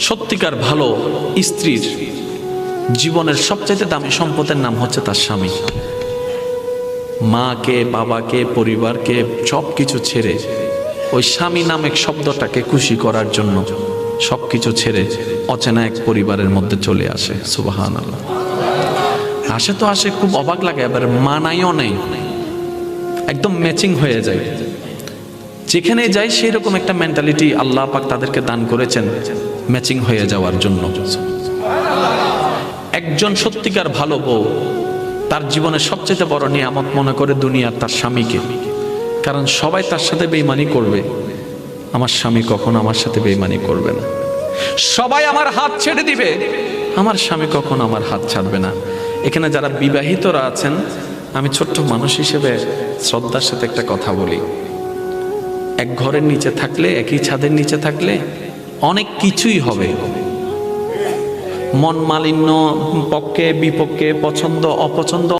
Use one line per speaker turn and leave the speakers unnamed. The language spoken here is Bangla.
সত্যিকার ভালো স্ত্রীর জীবনের সবচাইতে দামি সম্পদের নাম হচ্ছে তার স্বামী। মাকে, বাবাকে, পরিবারকে সব কিছু ছেড়ে ওই স্বামী নামক শব্দটাকে খুশি করার জন্য সবকিছু ছেড়ে অচেনা এক পরিবারের মধ্যে চলে আসে। সুবহানাল্লাহ। আসে তো আসে, খুব অবাক লাগে, আবার মানাইও নেই, একদম ম্যাচিং হয়ে যায়। যেখানে যাই সেই রকম একটা মেন্টালিটি আল্লাহ পাক তাদেরকে দান করেছেন ম্যাচিং হয়ে যাওয়ার জন্য। একজন সত্যিকার ভালো বউ তার জীবনের সবচেয়ে বড় নিয়ামত মনে করে দুনিয়ার তার স্বামীকে। কারণ সবাই তার সাথে বেঈমানি করবে, আমার স্বামী কখনো আমার সাথে বেঈমানি করবে না। সবাই আমার হাত ছেড়ে দিবে, আমার স্বামী কখনো আমার হাত ছাড়বে না। এখানে যারা বিবাহিতরা আছেন, আমি ছোট্ট মানুষ হিসেবে শ্রদ্ধার সাথে একটা কথা বলি। এক ঘরের নিচে থাকলে, একই ছাদের নিচে থাকলে অনেক কিছুই হবে, মন মালিন্য, পক্ষে বিপক্ষে, পছন্দ অপছন্দ